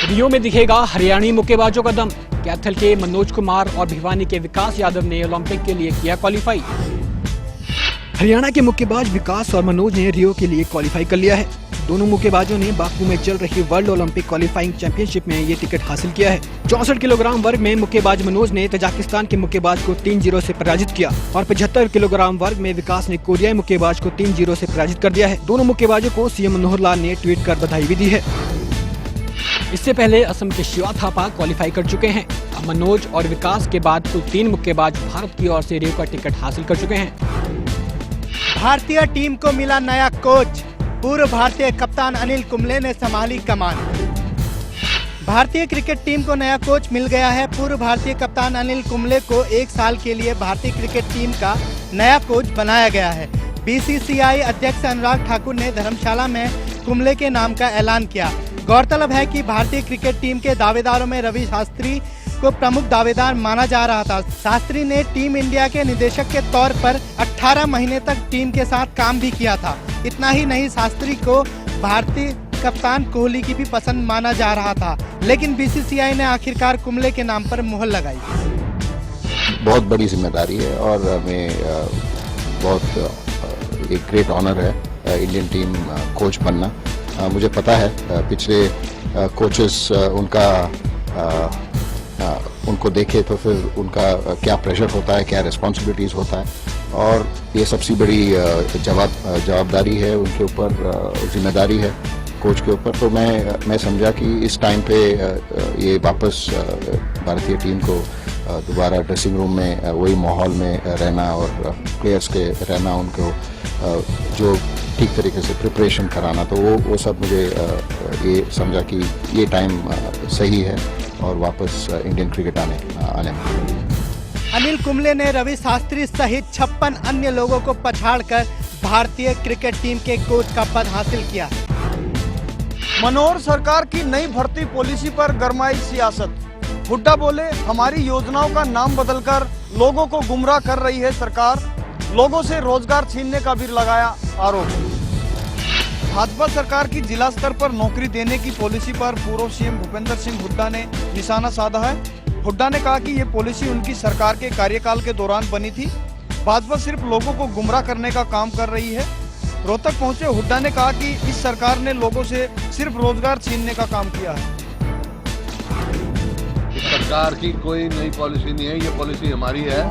रियो में दिखेगा हरियाणवी मुक्केबाजों का दम। कैथल के मनोज कुमार और भिवानी के विकास यादव ने ओलंपिक के लिए किया क्वालिफाई। हरियाणा के मुक्केबाज विकास और मनोज ने रियो के लिए क्वालिफाई कर लिया है। दोनों मुक्केबाजों ने बाकू में चल रही वर्ल्ड ओलंपिक क्वालिफाइंग चैंपियनशिप में ये टिकट हासिल किया है। 64 किलोग्राम वर्ग में मुक्केबाज मनोज ने तजाकिस्तान के मुक्केबाज को 3-0 से पराजित किया और 75 किलोग्राम वर्ग में विकास ने कोरियाई मुक्केबाज को 3-0 से पराजित कर दिया है। दोनों मुक्केबाजों को सीएम मनोहर लाल ने ट्वीट कर बधाई भी दी है। इससे पहले असम के शिवा थापा क्वालिफाई कर चुके हैं। अब मनोज और विकास के बाद कुल 3 मुक्केबाज भारत की ओर से रियो का टिकट हासिल कर चुके हैं। भारतीय टीम को मिला नया कोच। पूर्व भारतीय कप्तान अनिल कुंबले ने संभाली कमान। भारतीय क्रिकेट टीम को नया कोच मिल गया है। पूर्व भारतीय कप्तान अनिल कुंबले को 1 साल के लिए भारतीय क्रिकेट टीम का नया कोच बनाया गया है। बीसीसीआई अध्यक्ष अनुराग ठाकुर ने धर्मशाला में कुंबले के नाम का ऐलान किया। गौरतलब है कि भारतीय क्रिकेट टीम के दावेदारों में रवि शास्त्री को प्रमुख दावेदार माना जा रहा था। शास्त्री ने टीम इंडिया के निदेशक के तौर पर 18 महीने तक टीम के साथ काम भी किया था। इतना ही नहीं, शास्त्री को भारतीय कप्तान कोहली की भी पसंद माना जा रहा था, लेकिन बीसीसीआई ने आखिरकार कुंबले के नाम पर मुहर लगाई। बहुत बड़ी जिम्मेदारी है और हमें बहुत एक ग्रेट ऑनर है इंडियन टीम कोच बनना। मुझे पता है पिछले कोचेस उनको देखे तो फिर उनका क्या प्रेशर होता है, क्या रिस्पॉन्सिबिलिटीज़ होता है, और ये सबसे बड़ी जवाबदारी है उनके ऊपर, जिम्मेदारी है कोच के ऊपर। तो मैं समझा कि इस टाइम पे ये वापस भारतीय टीम को दोबारा ड्रेसिंग रूम में वही माहौल में रहना और प्लेयर्स के रहना, उनको जो ठीक तरीके से प्रिपरेशन कराना, तो वो सब मुझे ये समझा कि ये टाइम सही है और वापस इंडियन क्रिकेट आने में। अनिल कुंबले ने रवि शास्त्री सहित 56 अन्य लोगों को पछाड़कर भारतीय क्रिकेट टीम के कोच का पद हासिल किया। मनोहर सरकार की नई भर्ती पॉलिसी पर गरमाई सियासत। हुड्डा बोले, हमारी योजनाओं का नाम बदलकर लोगों को गुमराह कर रही है सरकार। लोगों से रोजगार छीनने का भी लगाया आरोप। भाजपा सरकार की जिला स्तर पर नौकरी देने की पॉलिसी पर पूर्व सीएम भूपेंद्र सिंह हुड्डा ने निशाना साधा है। हुड्डा ने कहा कि ये पॉलिसी उनकी सरकार के कार्यकाल के दौरान बनी थी। भाजपा सिर्फ लोगों को गुमराह करने का काम कर रही है। रोहतक पहुंचे हुड्डा ने कहा कि इस सरकार ने लोगों से सिर्फ रोजगार छीनने का काम किया है। सरकार की कोई नई पॉलिसी नहीं है, ये पॉलिसी हमारी है।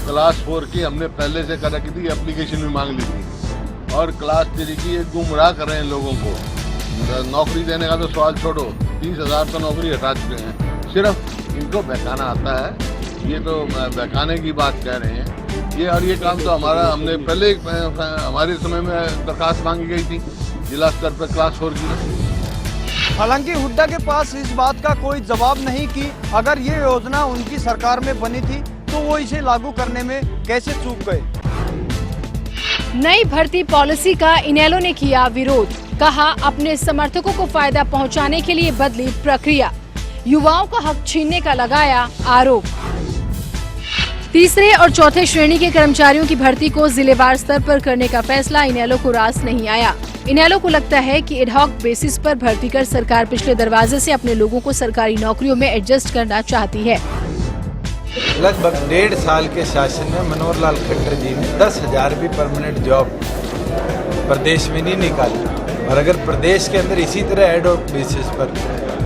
क्लास 4 की हमने पहले से कर रखी थी, एप्लीकेशन भी मांग ली थी, और क्लास 3 की ये गुमराह कर रहे हैं लोगों को। नौकरी देने का तो सवाल छोड़ो, 30,000 तो नौकरी हटा चुके हैं। सिर्फ इनको बहकाना आता है, ये तो बहकाने की बात कह रहे हैं ये। और ये काम तो हमने पहले हमारे समय में दरखास्त मांगी गई थी जिला स्तर पर क्लास 4 की। हालांकि हुड्डा के पास इस बात का कोई जवाब नहीं कि अगर ये योजना उनकी सरकार में बनी थी तो वो इसे लागू करने में कैसे चूक गए। नई भर्ती पॉलिसी का इनेलो ने किया विरोध। कहा, अपने समर्थकों को फायदा पहुंचाने के लिए बदली प्रक्रिया। युवाओं का हक छीनने का लगाया आरोप। तीसरे और चौथे श्रेणी के कर्मचारियों की भर्ती को जिलेवार स्तर पर करने का फैसला इनेलो को रास नहीं आया। इनेलो को लगता है कि एडहॉक बेसिस पर भर्ती कर सरकार पिछले दरवाजे से अपने लोगों को सरकारी नौकरियों में एडजस्ट करना चाहती है। लगभग 1.5 साल के शासन में मनोहर लाल खट्टर जी ने 10,000 भी परमानेंट जॉब प्रदेश में नहीं निकाली। और अगर प्रदेश के अंदर इसी तरह एडहॉक बेसिस पर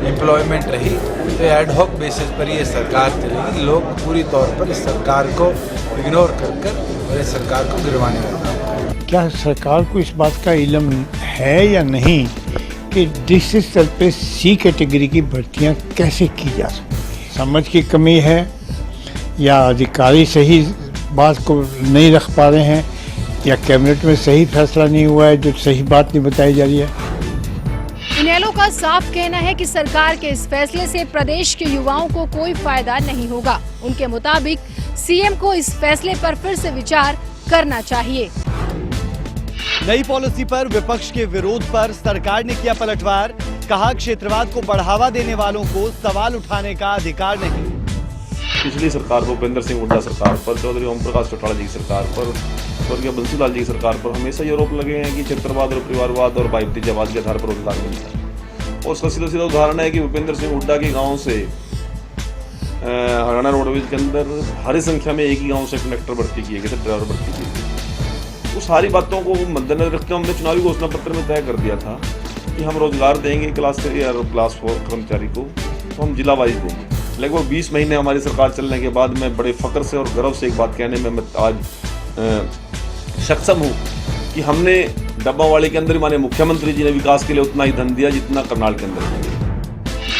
एम्प्लॉयमेंट रही तो एडहॉक बेसिस पर ये सरकार चलेगी। लोग पूरी तौर पर इस सरकार को इग्नोर कर और इस सरकार को गिरवाने लगे। क्या सरकार को इस बात का इल्म है या नहीं कि डिस्ट्रिक्ट स्तर पे सी कैटेगरी की भर्तियां कैसे की जा सकती? समझ की कमी है या अधिकारी सही बात को नहीं रख पा रहे हैं, या कैबिनेट में सही फैसला नहीं हुआ है जो सही बात नहीं बताई जा रही है। इनेलो का साफ कहना है कि सरकार के इस फैसले से प्रदेश के युवाओं को कोई फायदा नहीं होगा। उनके मुताबिक सीएम को इस फैसले पर फिर से विचार करना चाहिए। नई पॉलिसी पर विपक्ष के विरोध पर सरकार ने किया पलटवार। कहा, क्षेत्रवाद को बढ़ावा देने वालों को सवाल उठाने का अधिकार नहीं। पिछली सरकार पर, भूपेंद्र सिंह हुड्डा सरकार पर, चौधरी ओम प्रकाश चौटाला जी की सरकार पर, स्वर्गीय बंसीलाल जी की सरकार पर हमेशा ये आरोप लगे हैं कि क्षेत्रवाद और परिवारवाद और भाई भतीजावाद के आधार पर रोजगार मिलता है। और उसका सीधा सीधा उदाहरण है कि भूपेंद्र सिंह हुड्डा के गांव से हरियाणा रोडवेज के अंदर भारी संख्या में एक ही गांव से कंडक्टर भर्ती किए गए थे, ड्राइवर भर्ती किए गए। उस सारी बातों को मद्देनजर रखकर हमने चुनावी घोषणा पत्र में तय कर दिया था कि हम रोजगार देंगे क्लास 3 और क्लास 4 कर्मचारी को, तो हम जिला वाइज देंगे। लगभग 20 महीने हमारी सरकार चलने के बाद मैं बड़े फख्र से और गर्व से एक बात कहने में मैं आज सक्षम हूँ कि हमने डब्बावाड़ी के अंदर माने मुख्यमंत्री जी ने विकास के लिए उतना ही धन दिया जितना करनाल के अंदर दिया।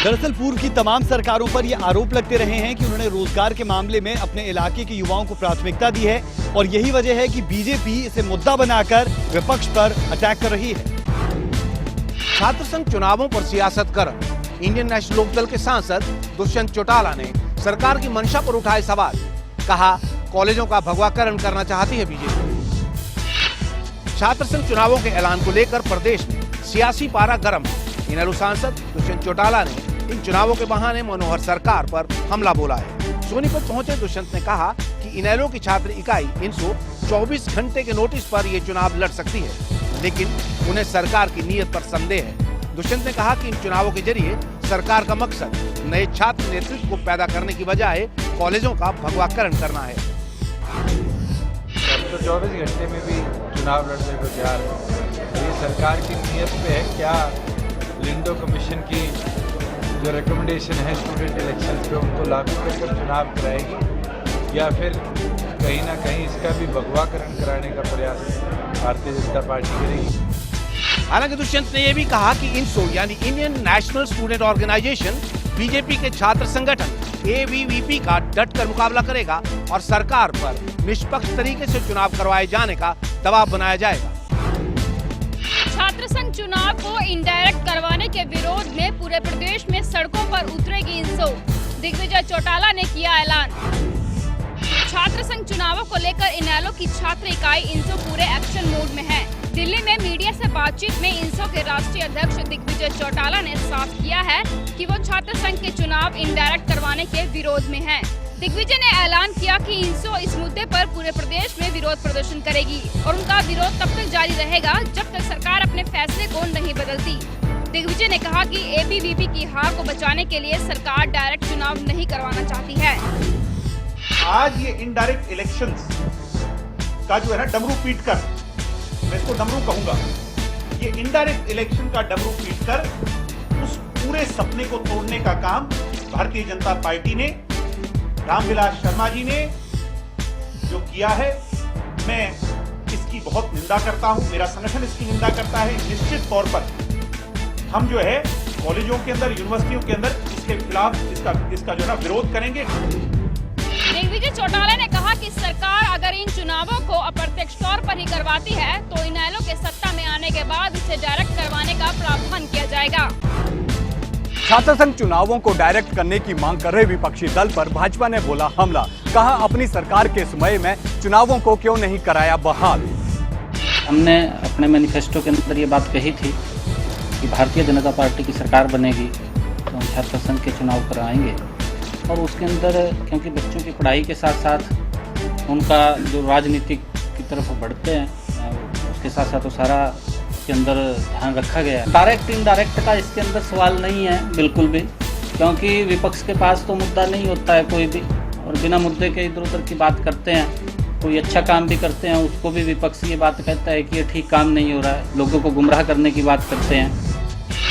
दरअसल पूर्व की तमाम सरकारों पर ये आरोप लगते रहे हैं कि उन्होंने रोजगार के मामले में अपने इलाके के युवाओं को प्राथमिकता दी है और यही वजह है कि बीजेपी इसे मुद्दा बनाकर विपक्ष पर अटैक कर रही है। छात्र संघ चुनावों पर सियासत कर इंडियन नेशनल लोकदल के सांसद दुष्यंत चौटाला ने सरकार की मंशा पर उठाए सवाल। कहा, कॉलेजों का भगवाकरण करना चाहती है बीजेपी। छात्र संघ चुनावों के ऐलान को लेकर प्रदेश में सियासी पारा गर्म है। इनेलो सांसद दुष्यंत चौटाला ने इन चुनावों के बहाने मनोहर सरकार पर हमला बोला है। सोनीपत पहुंचे दुष्यंत ने कहा कि इनेलो की छात्र इकाई इनसो 24 घंटे के नोटिस पर ये चुनाव लड़ सकती है, लेकिन उन्हें सरकार की नीयत पर संदेह है। दुष्यंत ने कहा कि इन चुनावों के जरिए सरकार का मकसद नए छात्र नेतृत्व को पैदा करने की बजाय कॉलेजों का भगवाकरण करना है। तो 24 घंटे में भी चुनाव लड़ने को तैयार है। ये सरकार की नीयत पे है क्या? लिंडो कमीशन की जो रिकमेंडेशन है स्टूडेंट इलेक्शन पे उनको लागू कर चुनाव कराएगी, या फिर कहीं ना कहीं इसका भी भगवाकरण कराने का प्रयास भारतीय जनता पार्टी करेगी। हालांकि दुष्यंत ने यह भी कहा कि इनसो यानी Indian National Student Organisation BJP के छात्र संगठन ABVP का डटकर मुकाबला करेगा और सरकार पर निष्पक्ष तरीके से चुनाव करवाए जाने का दबाव बनाया जाएगा। छात्र संघ चुनाव को इनडायरेक्ट करवाने के विरोध में पूरे प्रदेश में सड़कों पर उतरेगी इनसो। दिग्विजय चौटाला ने किया ऐलान। छात्र संघ चुनावों को लेकर इनेलो की छात्र इकाई इनसो पूरे एक्शन मोड में है। दिल्ली में मीडिया से बातचीत में इनसो के राष्ट्रीय अध्यक्ष दिग्विजय चौटाला ने साफ किया है कि वो छात्र संघ के चुनाव इनडायरेक्ट करवाने के विरोध में है। दिग्विजय ने ऐलान किया कि इनसो इस मुद्दे पर पूरे प्रदेश में विरोध प्रदर्शन करेगी और उनका विरोध तब तक जारी रहेगा जब तक सरकार अपने फैसले को नहीं बदलती। दिग्विजय ने कहा कि ABVP की हार को बचाने के लिए सरकार डायरेक्ट चुनाव नहीं करवाना चाहती है। आज ये इनडायरेक्ट इलेक्शंस का जो है ना डमरू पीट कर, मैं इसको डमरू कहूंगा, ये इनडायरेक्ट इलेक्शन का डमरू पीट कर उस पूरे सपने को तोड़ने का काम भारतीय जनता पार्टी ने, रामविलास शर्मा जी ने जो किया है, मैं इसकी बहुत निंदा करता हूं। मेरा संगठन इसकी निंदा करता है। निश्चित तौर पर हम जो है कॉलेजों के अंदर, यूनिवर्सिटियों के अंदर इसके खिलाफ इसका जो है ना विरोध करेंगे। दिग्विजय चौटाला ने कहा कि सरकार अगर इन चुनावों को अप्रत्यक्ष तौर पर ही करवाती है तो इनेलो के सत्ता में आने के बाद इसे डायरेक्ट करवाने का प्रावधान किया जाएगा। छात्र संघ चुनावों को डायरेक्ट करने की मांग कर रहे विपक्षी दल पर भाजपा ने बोला हमला। कहा, अपनी सरकार के समय में चुनावों को क्यों नहीं कराया बहाल। हमने अपने मैनिफेस्टो के अंदर ये बात कही थी कि भारतीय जनता पार्टी की सरकार बनेगी तो हम छात्र संघ के चुनाव कराएंगे, और उसके अंदर क्योंकि बच्चों की पढ़ाई के साथ साथ उनका जो राजनीतिक की तरफ बढ़ते हैं उसके साथ साथ तो सारा के अंदर ध्यान रखा गया है। डायरेक्ट इनडायरेक्ट का इसके अंदर सवाल नहीं है बिल्कुल भी, क्योंकि विपक्ष के पास तो मुद्दा नहीं होता है कोई भी, और बिना मुद्दे के इधर उधर की बात करते हैं। कोई अच्छा काम भी करते हैं उसको भी विपक्ष ये बात कहता है कि ये ठीक काम नहीं हो रहा है, लोगों को गुमराह करने की बात करते हैं।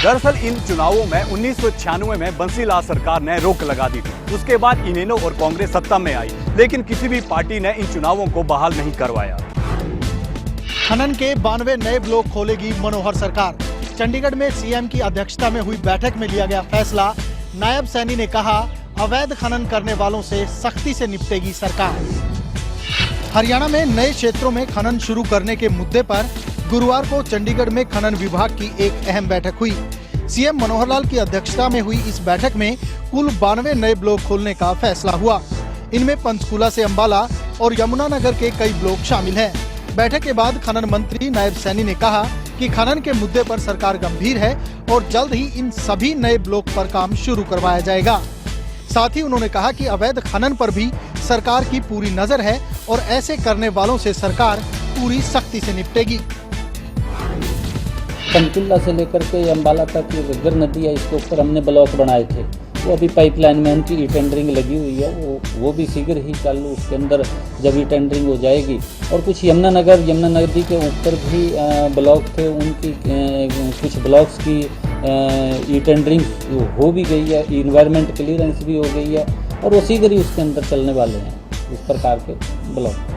दरअसल इन चुनावों में 1996 में बंसीलाल सरकार ने रोक लगा दी थी। उसके बाद इनेलो और कांग्रेस सत्ता में आई, लेकिन किसी भी पार्टी ने इन चुनावों को बहाल नहीं करवाया। खनन के 92 नए ब्लॉक खोलेगी मनोहर सरकार। चंडीगढ़ में सीएम की अध्यक्षता में हुई बैठक में लिया गया फैसला। नायब सैनी ने कहा, अवैध खनन करने वालों से सख्ती से निपटेगी सरकार। हरियाणा में नए क्षेत्रों में खनन शुरू करने के मुद्दे पर गुरुवार को चंडीगढ़ में खनन विभाग की एक अहम बैठक हुई। सीएम मनोहर लाल की अध्यक्षता में हुई इस बैठक में कुल 92 नए ब्लॉक खोलने का फैसला हुआ। इनमें पंचकूला से अंबाला और यमुनानगर के कई ब्लॉक शामिल हैं। बैठक के बाद खनन मंत्री नायब सैनी ने कहा कि खनन के मुद्दे पर सरकार गंभीर है और जल्द ही इन सभी नए ब्लॉक पर काम शुरू करवाया जाएगा। साथ ही उन्होंने कहा कि अवैध खनन पर भी सरकार की पूरी नजर है और ऐसे करने वालों से सरकार पूरी सख्ती से निपटेगी। पंचकुला से लेकर के अम्बाला तक ये घग्गर नदी है, इसके ऊपर हमने ब्लॉक बनाए थे। वो अभी पाइपलाइन में उनकी ई टेंडरिंग लगी हुई है, वो भी शीघ्र ही चालू, उसके अंदर जब ई टेंडरिंग हो जाएगी। और कुछ यमुना नदी के ऊपर भी ब्लॉक थे, उनकी कुछ ब्लॉक्स की ई टेंडरिंग हो भी गई है, इन्वायरमेंट क्लियरेंस भी हो गई है, और वो शीघ्र ही उसके अंदर चलने वाले हैं इस प्रकार के ब्लॉक।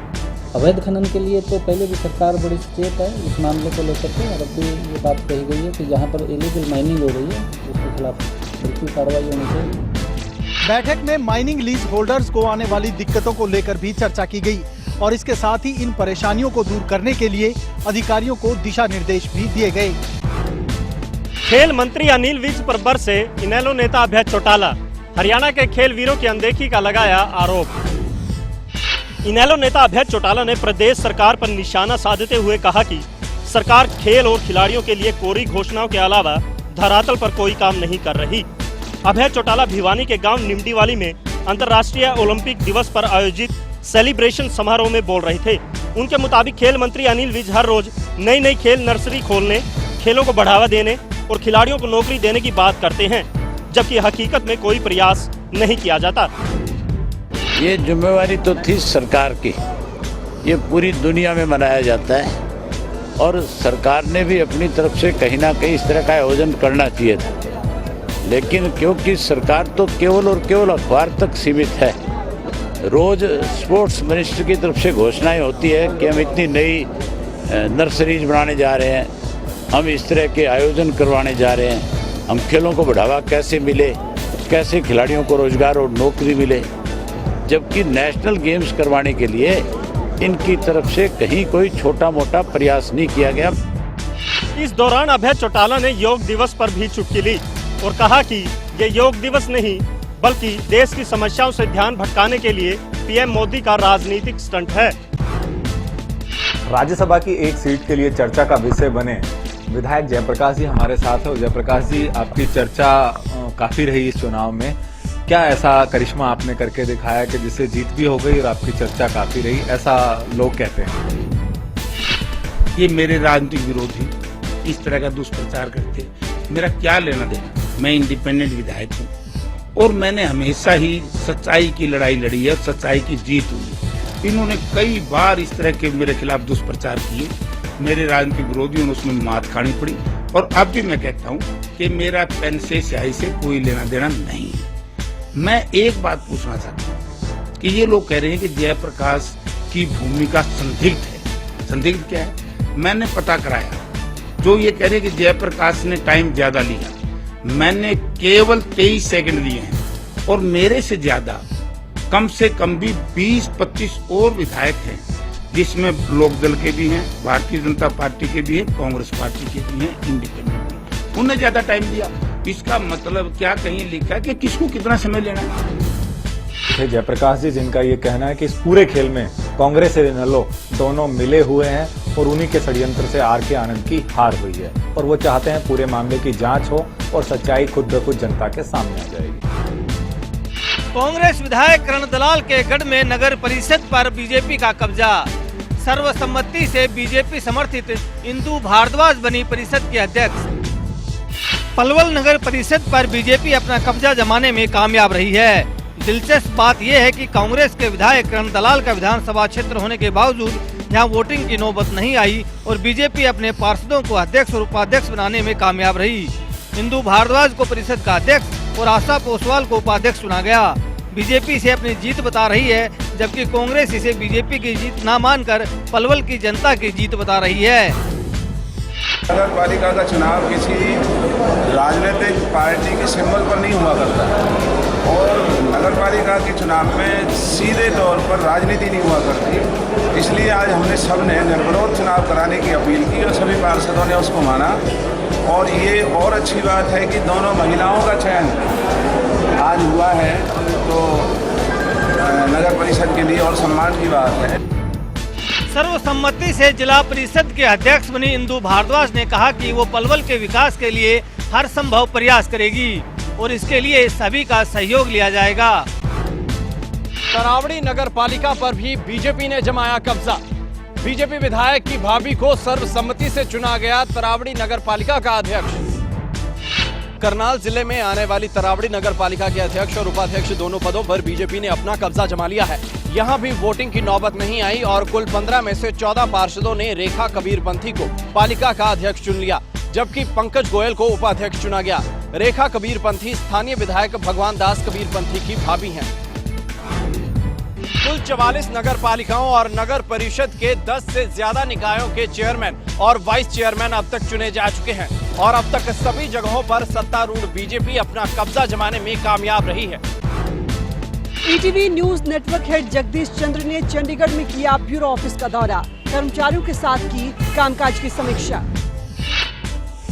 अवैध खनन के लिए तो पहले भी सरकार बड़ी सचेत है इस मामले को लेकर के, और अब भी ये बात कही गई है कि जहाँ पर इलीगल माइनिंग हो रही है उसके खिलाफ बिल्कुल कार्रवाई होनी चाहिए। बैठक में माइनिंग लीज होल्डर्स को आने वाली दिक्कतों को लेकर भी चर्चा की गई और इसके साथ ही इन परेशानियों को दूर करने के लिए अधिकारियों को दिशा निर्देश भी दिए गए। खेल मंत्री अनिल विज पर बरसे इनेलो नेता अभय चौटाला, हरियाणा के खेल वीरों की अनदेखी का लगाया आरोप। इनेलो नेता अभय चौटाला ने प्रदेश सरकार पर निशाना साधते हुए कहा कि सरकार खेल और खिलाड़ियों के लिए कोरी घोषणाओं के अलावा धरातल पर कोई काम नहीं कर रही। अभय चौटाला भिवानी के गांव निमडीवाली में अंतर्राष्ट्रीय ओलंपिक दिवस पर आयोजित सेलिब्रेशन समारोह में बोल रहे थे। उनके मुताबिक खेल मंत्री अनिल विज हर रोज नई नई खेल नर्सरी खोलने, खेलों को बढ़ावा देने और खिलाड़ियों को नौकरी देने की बात करते हैं, जबकि हकीकत में कोई प्रयास नहीं किया जाता। ये जिम्मेवारी तो थी सरकार की, ये पूरी दुनिया में मनाया जाता है और सरकार ने भी अपनी तरफ से कहीं ना कहीं इस तरह का आयोजन करना चाहिए था, लेकिन क्योंकि सरकार तो केवल और केवल अखबार तक सीमित है। रोज स्पोर्ट्स मिनिस्टर की तरफ से घोषणाएं होती है कि हम इतनी नई नर्सरीज बनाने जा रहे हैं, हम इस तरह के आयोजन करवाने जा रहे हैं, हम खेलों को बढ़ावा कैसे मिले, कैसे खिलाड़ियों को रोजगार और नौकरी मिले, जबकि नेशनल गेम्स करवाने के लिए इनकी तरफ से कहीं कोई छोटा मोटा प्रयास नहीं किया गया। इस दौरान अभय चौटाला ने योग दिवस पर भी चुटकी ली और कहा कि ये योग दिवस नहीं बल्कि देश की समस्याओं से ध्यान भटकाने के लिए पीएम मोदी का राजनीतिक स्टंट है। राज्यसभा की एक सीट के लिए चर्चा का विषय बने विधायक जयप्रकाश जी हमारे साथ है। और जयप्रकाश जी, आपकी चर्चा काफी रही इस चुनाव में, क्या ऐसा करिश्मा आपने करके दिखाया कि जिससे जीत भी हो गई और आपकी चर्चा काफी रही, ऐसा लोग कहते हैं? ये मेरे राजनीतिक विरोधी इस तरह का दुष्प्रचार करते, मेरा क्या लेना देना। मैं इंडिपेंडेंट विधायक हूँ और मैंने हमेशा ही सच्चाई की लड़ाई लड़ी है और सच्चाई की जीत हुई। इन्होंने कई बार इस तरह के मेरे खिलाफ दुष्प्रचार किए, मेरे राजनीतिक विरोधियों ने उसमें मात खानी पड़ी। और अब भी मैं कहता हूँ कि मेरा पेन से स्याही से कोई लेना देना नहीं है। मैं एक बात पूछना चाहता हूँ कि ये लोग कह रहे हैं कि जयप्रकाश की भूमिका संदिग्ध है। संदिग्ध क्या है? मैंने पता कराया, जो ये कह रहे हैं कि जयप्रकाश ने टाइम ज्यादा लिया, मैंने केवल 23 सेकंड लिए हैं और मेरे से ज्यादा कम से कम भी 20-25 और विधायक हैं, जिसमें लोकदल के भी हैं, भारतीय जनता पार्टी के भी हैं, कांग्रेस पार्टी के भी हैं, इंडिपेंडेंट भी। उन्हें ज्यादा टाइम दिया। इसका मतलब क्या कहीं लिखा है कि किसको कितना समय लेना है? जयप्रकाश जी, जिनका ये कहना है कि इस पूरे खेल में कांग्रेस और इनेलो दोनों मिले हुए हैं और उन्हीं के षड्यंत्र से आर के आनंद की हार हुई है और वो चाहते हैं पूरे मामले की जांच हो और सच्चाई खुद ब खुद जनता के सामने आ जाएगी। कांग्रेस विधायक करण दलाल के गढ़ में नगर परिषद पर बीजेपी का कब्जा। सर्वसम्मति से बीजेपी समर्थित इंदु भारद्वाज बनी परिषद की अध्यक्ष। पलवल नगर परिषद पर बीजेपी अपना कब्जा जमाने में कामयाब रही है। दिलचस्प बात यह है कि कांग्रेस के विधायक करण दलाल का विधानसभा क्षेत्र होने के बावजूद यहाँ वोटिंग की नौबत नहीं आई और बीजेपी अपने पार्षदों को अध्यक्ष और उपाध्यक्ष बनाने में कामयाब रही। इंदु भारद्वाज को परिषद का अध्यक्ष और आशा पोसवाल को उपाध्यक्ष चुना गया। बीजेपी इसे अपनी जीत बता रही है, जबकि कांग्रेस इसे बीजेपी की जीत न मानकर पलवल की जनता की जीत बता रही है। नगर पालिका का चुनाव किसी राजनीतिक पार्टी के सिंबल पर नहीं हुआ करता और नगर पालिका के चुनाव में सीधे तौर पर राजनीति नहीं हुआ करती। इसलिए आज हमने सबने निर्विरोध चुनाव कराने की अपील की और सभी पार्षदों ने उसको माना। और ये और अच्छी बात है कि दोनों महिलाओं का चयन आज हुआ है, तो नगर परिषद के लिए और सम्मान की बात है। सर्वसम्मति से जिला परिषद के अध्यक्ष बनी इंदु भारद्वाज ने कहा कि वो पलवल के विकास के लिए हर संभव प्रयास करेगी और इसके लिए सभी का सहयोग लिया जाएगा। तरावड़ी नगर पालिका पर भी बीजेपी ने जमाया कब्जा। बीजेपी विधायक की भाभी को सर्वसम्मति से चुना गया तरावड़ी नगर पालिका का अध्यक्ष। करनाल जिले में आने वाली तरावड़ी नगर पालिका के अध्यक्ष और उपाध्यक्ष दोनों पदों पर बीजेपी ने अपना कब्जा जमा लिया है। यहां भी वोटिंग की नौबत नहीं आई और कुल 15 में से 14 पार्षदों ने रेखा कबीरपंथी को पालिका का अध्यक्ष चुन लिया, जबकि पंकज गोयल को उपाध्यक्ष चुना गया। रेखा कबीरपंथी स्थानीय विधायक भगवान दास कबीरपंथी की भाभी हैं। कुल 44 नगर पालिकाओं और नगर परिषद के 10 से ज्यादा निकायों के चेयरमैन और वाइस चेयरमैन अब तक चुने जा चुके हैं और अब तक सभी जगहों पर सत्तारूढ़ बीजेपी अपना कब्जा जमाने में कामयाब रही है। ETV news network head Jagdish Chandra ने चंडीगढ़ में किया ब्यूरो ऑफिस का दौरा, कर्मचारियों के साथ की कामकाज की समीक्षा।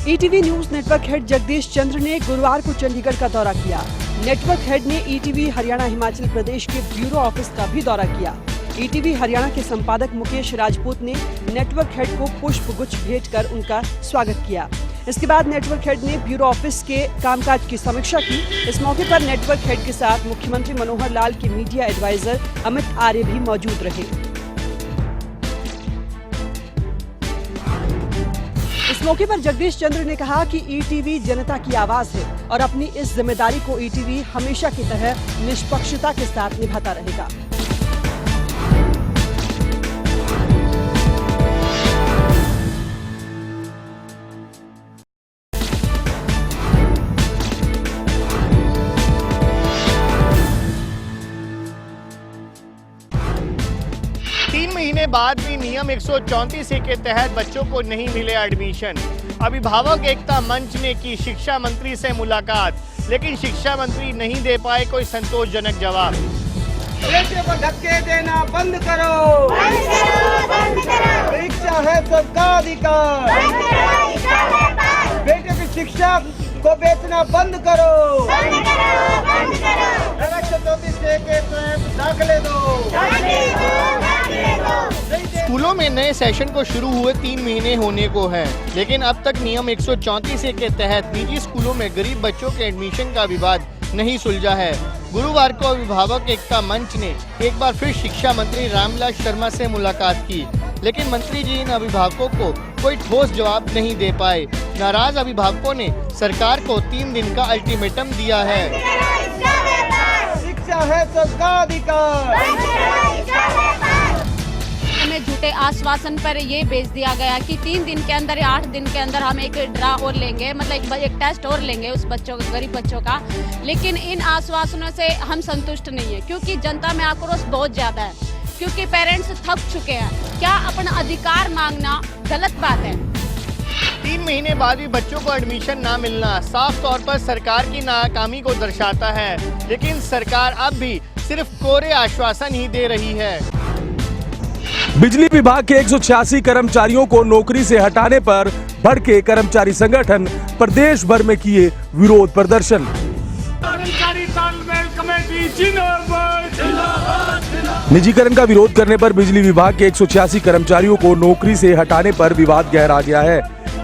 ETV news network head Jagdish Chandra ने गुरुवार को चंडीगढ़ का दौरा किया। नेटवर्क हेड ने ईटीवी हरियाणा हिमाचल प्रदेश के ब्यूरो ऑफिस का भी दौरा किया। ईटीवी हरियाणा के संपादक मुकेश राजपूत ने नेटवर्क हेड को पुष्प गुच्छ भेंट कर उनका स्वागत किया। इसके बाद नेटवर्क हेड ने ब्यूरो ऑफिस के कामकाज की समीक्षा की। इस मौके पर नेटवर्क हेड के साथ मुख्यमंत्री मनोहर लाल के मीडिया एडवाइजर अमित आर्य भी मौजूद रहे। इस मौके पर जगदीश चंद्र ने कहा कि ईटीवी जनता की आवाज है और अपनी इस जिम्मेदारी को ईटीवी हमेशा की तरह निष्पक्षता के साथ निभाता रहेगा। महीने बाद भी नियम 134 के तहत बच्चों को नहीं मिले एडमिशन। अभिभावक एकता मंच ने की शिक्षा मंत्री से मुलाकात, लेकिन शिक्षा मंत्री नहीं दे पाए कोई संतोषजनक जवाब। बेटे को धक्के देना बंद करो, शिक्षा है सबका अधिकार, बेटे की शिक्षा को बेचना बंद करो, दाखिले दो। स्कूलों में नए सेशन को शुरू हुए 3 महीने होने को है, लेकिन अब तक नियम 134 के तहत निजी स्कूलों में गरीब बच्चों के एडमिशन का विवाद नहीं सुलझा है। गुरुवार को अभिभावक एकता मंच ने एक बार फिर शिक्षा मंत्री रामविलास शर्मा से मुलाकात की, लेकिन मंत्री जी इन अभिभावकों को कोई ठोस जवाब नहीं दे पाए। नाराज अभिभावकों ने सरकार को 3 दिन का अल्टीमेटम दिया है। शिक्षा है सबका अधिकार। हमें झूठे आश्वासन पर ये भेज दिया गया कि 3 दिन के अंदर या 8 दिन के अंदर हम एक ड्रा और लेंगे, मतलब एक टेस्ट और लेंगे उस बच्चों का, गरीब बच्चों का। लेकिन इन आश्वासनों से हम संतुष्ट नहीं है, क्योंकि जनता में आक्रोश बहुत ज्यादा है, क्योंकि पेरेंट्स थक चुके हैं। क्या अपना अधिकार मांगना गलत बात है? 3 महीने बाद भी बच्चों को एडमिशन ना मिलना साफ तौर पर सरकार की नाकामी को दर्शाता है, लेकिन सरकार अब भी सिर्फ कोरे आश्वासन ही दे रही है। बिजली विभाग के 186 कर्मचारियों को नौकरी से हटाने पर भड़के कर्मचारी संगठन, प्रदेश भर में किए विरोध प्रदर्शन। निजीकरण का विरोध करने पर बिजली विभाग के 186 कर्मचारियों को नौकरी से हटाने पर विवाद गहरा गया है।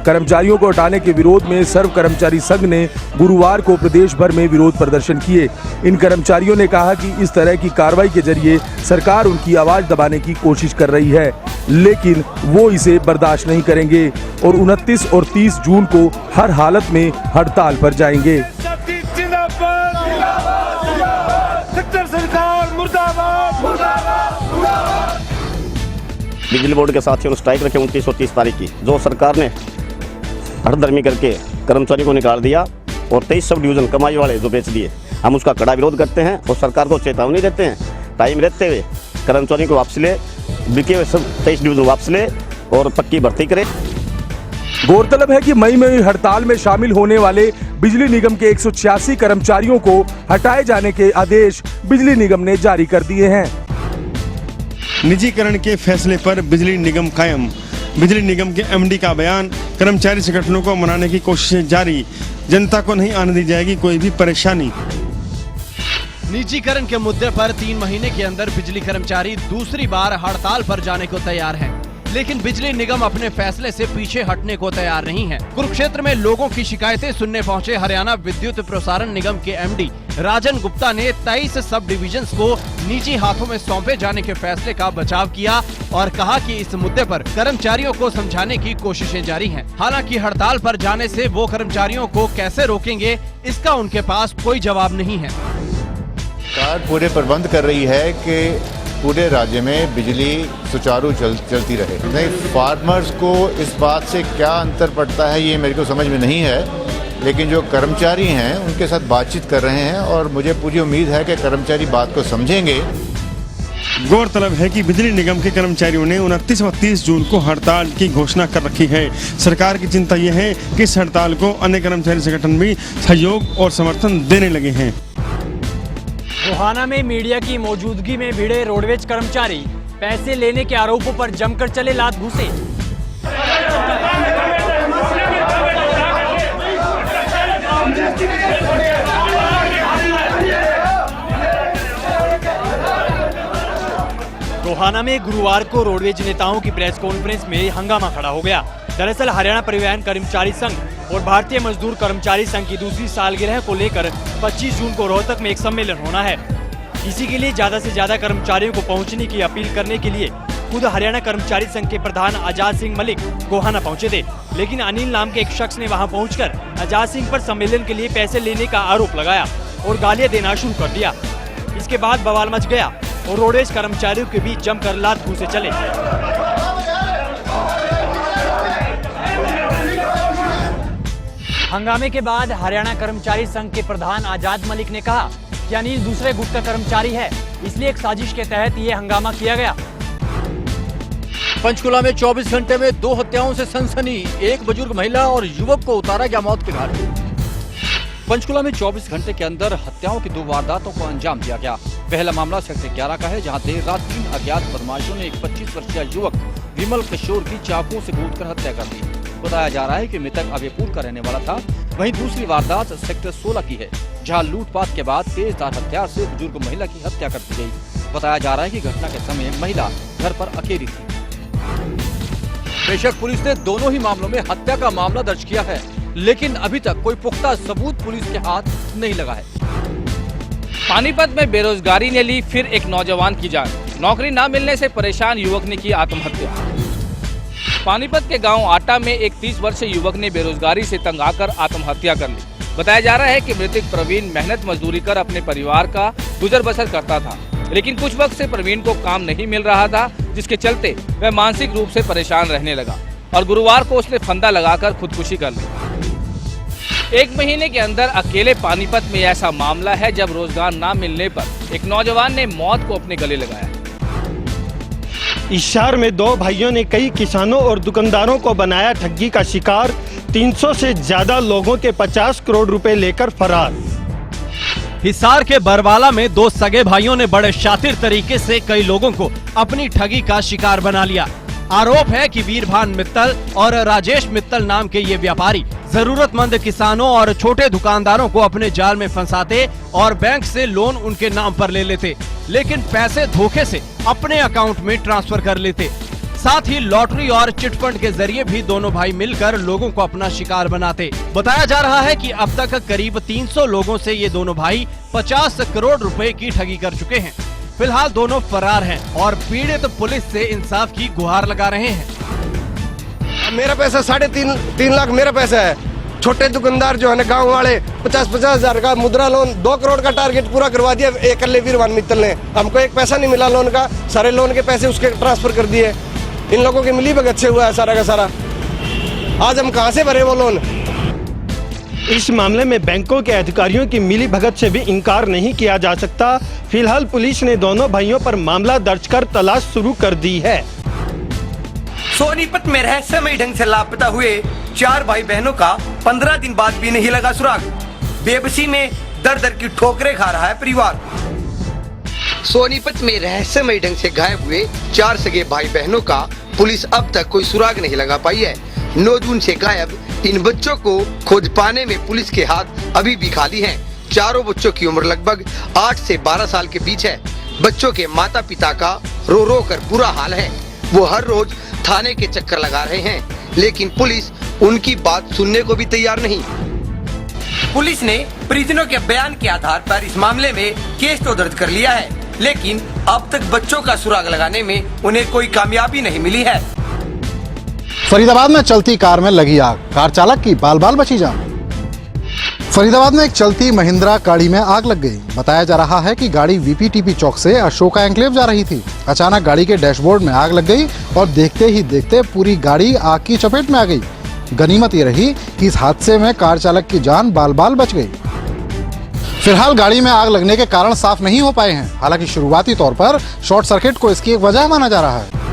कर्मचारियों को हटाने के विरोध में सर्व कर्मचारी संघ ने गुरुवार को प्रदेश भर में विरोध प्रदर्शन किए। इन कर्मचारियों ने कहा कि इस तरह की कार्रवाई के जरिए सरकार उनकी आवाज दबाने की कोशिश कर रही है, लेकिन वो इसे बर्दाश्त नहीं करेंगे और 29 और 30 जून को हर हालत में हड़ताल पर जाएंगे। बिजली बोर्ड के साथियों ने स्ट्राइक रखे 29 और 30 तारीख की, जो सरकार ने हड़धर्मी करके कर्मचारी को निकाल दिया और 23 सब डिवीजन कमाई वाले जो बेच दिए। हम उसका कड़ा विरोध करते हैं और सरकार को चेतावनी देते हैं, टाइम रहते हुए कर्मचारियों को वापस ले, बिके हुए सब 23 डिवीजन वापस ले और पक्की भर्ती करे। गौरतलब है कि मई में हुई हड़ताल में शामिल होने वाले बिजली निगम के 186 कर्मचारियों को हटाए जाने के आदेश बिजली निगम ने जारी कर दिए हैं। निजीकरण के फैसले पर बिजली निगम कायम, बिजली निगम के एमडी का बयान, कर्मचारी संगठनों को मनाने की कोशिशें जारी, जनता को नहीं आने दी जाएगी कोई भी परेशानी। निजीकरण के मुद्दे पर 3 महीने के अंदर बिजली कर्मचारी दूसरी बार हड़ताल पर जाने को तैयार हैं, लेकिन बिजली निगम अपने फैसले से पीछे हटने को तैयार नहीं है। कुरुक्षेत्र में लोगों की शिकायतें सुनने पहुंचे हरियाणा विद्युत प्रसारण निगम के एमडी राजन गुप्ता ने 23 सब डिविजन्स को निजी हाथों में सौंपे जाने के फैसले का बचाव किया और कहा कि इस मुद्दे पर कर्मचारियों को समझाने की कोशिशें जारी हैं। हालांकि हड़ताल पर जाने से वो कर्मचारियों को कैसे रोकेंगे, इसका उनके पास कोई जवाब नहीं है। सरकार पूरे प्रबंध कर रही है कि पूरे राज्य में बिजली सुचारू चलती रहे। नहीं, फार्मर्स को इस बात से क्या अंतर पड़ता है ये मेरे को समझ में नहीं है, लेकिन जो कर्मचारी हैं उनके साथ बातचीत कर रहे हैं और मुझे पूरी उम्मीद है कि कर्मचारी बात को समझेंगे। गौरतलब है कि बिजली निगम के कर्मचारियों ने 29 व 30 जून को हड़ताल की घोषणा कर रखी है। सरकार की चिंता यह है कि इस हड़ताल को अन्य कर्मचारी संगठन भी सहयोग और समर्थन देने लगे हैं। गोहाना में मीडिया की मौजूदगी में भिड़े रोडवेज कर्मचारी पैसे लेने के आरोपों पर जमकर चले लात घूंसे। गोहाना में गुरुवार को रोडवेज नेताओं की प्रेस कॉन्फ्रेंस में हंगामा खड़ा हो गया। दरअसल हरियाणा परिवहन कर्मचारी संघ और भारतीय मजदूर कर्मचारी संघ की दूसरी सालगिरह को लेकर 25 जून को रोहतक में एक सम्मेलन होना है। इसी के लिए ज्यादा से ज्यादा कर्मचारियों को पहुंचने की अपील करने के लिए खुद हरियाणा कर्मचारी संघ के प्रधान आजाद सिंह मलिक गोहाना पहुंचे थे, लेकिन अनिल नाम के एक शख्स ने वहां पहुंचकर आजाद सिंह पर सम्मेलन के लिए पैसे लेने का आरोप लगाया और गालियां देना शुरू कर दिया। इसके बाद बवाल मच गया और रोडवेज कर्मचारियों के बीच जमकर लात घूंसे चले। हंगामे के बाद हरियाणा कर्मचारी संघ के प्रधान आजाद मलिक ने कहा कि अनिल दूसरे गुट का कर्मचारी है, इसलिए एक साजिश के तहत ये हंगामा किया गया। पंचकुला में 24 घंटे में 2 हत्याओं से सनसनी, एक बुजुर्ग महिला और युवक को उतारा गया मौत के घाट। पंचकुला में 24 घंटे के अंदर हत्याओं की 2 वारदातों को अंजाम दिया गया। पहला मामला सेक्टर 11 का है, जहां देर रात 3 अज्ञात बदमाशों ने एक 25 वर्षीय युवक विमल किशोर की चाकू से कूटकर हत्या कर दी। बताया जा रहा है कि मृतक अभयपुर का रहने वाला था। वहीं दूसरी वारदात सेक्टर 16 की है, जहां लूटपाट के बाद तेजधार हथियार से बुजुर्ग महिला की हत्या कर दी गई। बताया जा रहा है कि घटना के समय महिला घर पर अकेली थी। बेशक पुलिस ने दोनों ही मामलों में हत्या का मामला दर्ज किया है, लेकिन अभी तक कोई पुख्ता सबूत पुलिस के हाथ नहीं लगा है। पानीपत में बेरोजगारी ने ली फिर एक नौजवान की जान। नौकरी न मिलने से परेशान युवक ने की आत्महत्या। पानीपत के गांव आटा में एक 30 वर्षीय युवक ने बेरोजगारी से तंग आकर आत्महत्या कर ली। बताया जा रहा है कि मृतक प्रवीण मेहनत मजदूरी कर अपने परिवार का गुजर बसर करता था, लेकिन कुछ वक्त से प्रवीण को काम नहीं मिल रहा था, जिसके चलते वह मानसिक रूप से परेशान रहने लगा और गुरुवार को उसने फंदा लगाकर खुदकुशी कर ली। 1 महीने के अंदर अकेले पानीपत में ऐसा मामला है जब रोजगार न मिलने पर एक नौजवान ने मौत को अपने गले लगाया। इस शहर में 2 भाइयों ने कई किसानों और दुकानदारों को बनाया ठगी का शिकार। 300 से ज्यादा लोगों के 50 करोड़ रुपए लेकर फरार। हिसार के बरवाला में 2 सगे भाइयों ने बड़े शातिर तरीके से कई लोगों को अपनी ठगी का शिकार बना लिया। आरोप है कि वीरभान मित्तल और राजेश मित्तल नाम के ये व्यापारी जरूरतमंद किसानों और छोटे दुकानदारों को अपने जाल में फंसाते और बैंक से लोन उनके नाम पर ले लेते, लेकिन पैसे धोखे से अपने अकाउंट में ट्रांसफर कर लेते। साथ ही लॉटरी और चिटफंड के जरिए भी दोनों भाई मिलकर लोगों को अपना शिकार बनाते। बताया जा रहा है कि अब तक करीब 300 लोगों से ये दोनों भाई 50 करोड़ रुपए की ठगी कर चुके हैं। फिलहाल दोनों फरार हैं और पीड़ित पुलिस से इंसाफ की गुहार लगा रहे हैं। मेरा पैसा 3.5 लाख मेरा पैसा है। छोटे दुकानदार जो है ना गाँव वाले 50-50 हजार का मुद्रा लोन 2 करोड़ का टारगेट पूरा करवा दिया एकल्ले वीरभान मित्तल ने। हमको एक पैसा नहीं मिला लोन का, सारे लोन के पैसे उसके ट्रांसफर कर दिए। इन लोगों के मिली भगत से हुआ है सारा का सारा। आज हम कहाँ से भरे वो लोन। इस मामले में बैंकों के अधिकारियों की मिली भगत से भी इनकार नहीं किया जा सकता। फिलहाल पुलिस ने दोनों भाइयों पर मामला दर्ज कर तलाश शुरू कर दी है। सोनीपत में रहस्यमय ढंग से लापता हुए 4 भाई बहनों का 15 दिन बाद भी नहीं लगा सुराग। बेबसी में दर दर की ठोकरें खा रहा है परिवार। सोनीपत में रहस्यमय ढंग से गायब हुए 4 सगे भाई बहनों का पुलिस अब तक कोई सुराग नहीं लगा पाई है। 9 जून से गायब इन बच्चों को खोज पाने में पुलिस के हाथ अभी भी खाली हैं। चारों बच्चों की उम्र लगभग 8 से 12 साल के बीच है। बच्चों के माता पिता का रो रो कर बुरा हाल है। वो हर रोज थाने के चक्कर लगा रहे हैं, लेकिन पुलिस उनकी बात सुनने को भी तैयार नहीं। पुलिस ने परिजनों के बयान के आधार पर इस मामले में केस तो दर्ज कर लिया है, लेकिन अब तक बच्चों का सुराग लगाने में उन्हें कोई कामयाबी नहीं मिली है। फरीदाबाद में चलती कार में लगी आग, कार चालक की बाल बाल बची जान। फरीदाबाद में एक चलती महिंद्रा गाड़ी में आग लग गई। बताया जा रहा है कि गाड़ी वीपीटीपी चौक से अशोका एन्क्लेव जा रही थी। अचानक गाड़ी के डैशबोर्ड में आग लग गई और देखते ही देखते पूरी गाड़ी आग की चपेट में आ गई। गनीमत ये रही कि इस हादसे में कार चालक की जान बाल बाल बच गई। फिलहाल गाड़ी में आग लगने के कारण साफ नहीं हो पाए हैं। हालांकि शुरुआती तौर पर शॉर्ट सर्किट को इसकी एक वजह माना जा रहा है।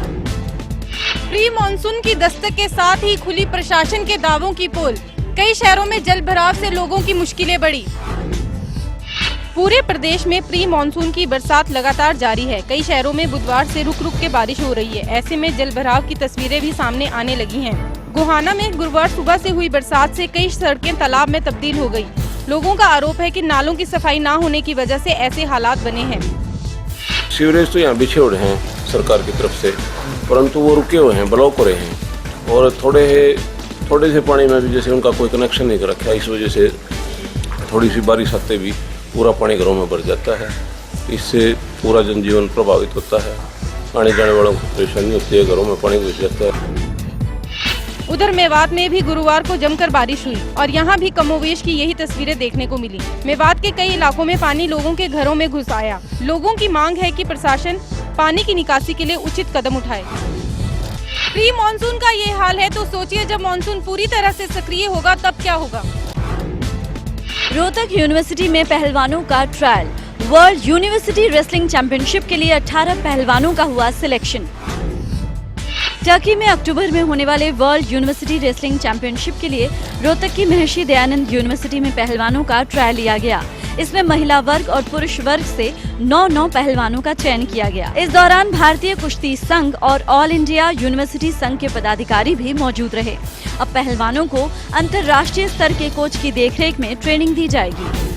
प्री मानसून की दस्तक के साथ ही खुली प्रशासन के दावों की पोल। कई शहरों में जल भराव से लोगों की मुश्किलें बढ़ी। पूरे प्रदेश में प्री मानसून की बरसात लगातार जारी है। कई शहरों में बुधवार से रुक रुक के बारिश हो रही है। ऐसे में जल भराव की तस्वीरें भी सामने आने लगी हैं। गोहाना में गुरुवार सुबह से हुई बरसात से कई सड़कें तालाब में तब्दील हो गई। लोगों का आरोप है कि नालों की सफाई न होने की वजह से ऐसे हालात बने हैं। सीवरेज तो यहाँ बिछे हुए हैं सरकार की तरफ से, परंतु वो रुके हुए हैं, ब्लॉक हो रहे हैं और थोड़े से पानी में भी जैसे उनका कोई कनेक्शन नहीं कर रखा है। इस वजह से थोड़ी सी बारिश आते भी पूरा पानी घरों में भर जाता है। इससे पूरा जनजीवन प्रभावित होता है। आने जाने वालों को परेशानी होती है, घरों में पानी घुस जाता है। उधर मेवात में भी गुरुवार को जमकर बारिश हुई और यहाँ भी कमोवेश की यही तस्वीरें देखने को मिली। मेवात के कई इलाकों में पानी लोगों के घरों में घुस आया। लोगों की मांग है कि प्रशासन पानी की निकासी के लिए उचित कदम उठाए। प्री मानसून का ये हाल है तो सोचिए जब मानसून पूरी तरह से सक्रिय होगा तब क्या होगा। रोहतक यूनिवर्सिटी में पहलवानों का trial. World university wrestling championship के लिए 18 पहलवानों का हुआ सिलेक्शन। टर्की में अक्टूबर में होने वाले वर्ल्ड यूनिवर्सिटी रेसलिंग चैंपियनशिप के लिए रोहतक की महर्षि दयानंद यूनिवर्सिटी में पहलवानों का ट्रायल लिया गया। इसमें महिला वर्ग और पुरुष वर्ग से 9 पहलवानों का चयन किया गया। इस दौरान भारतीय कुश्ती संघ और ऑल इंडिया यूनिवर्सिटी संघ के पदाधिकारी भी मौजूद रहे। अब पहलवानों को अंतर्राष्ट्रीय स्तर के कोच की देखरेख में ट्रेनिंग दी जाएगी।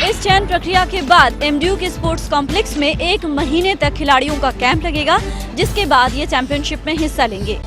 इस चयन प्रक्रिया के बाद एमडीयू के स्पोर्ट्स कॉम्प्लेक्स में 1 महीने तक खिलाड़ियों का कैंप लगेगा, जिसके बाद ये चैंपियनशिप में हिस्सा लेंगे।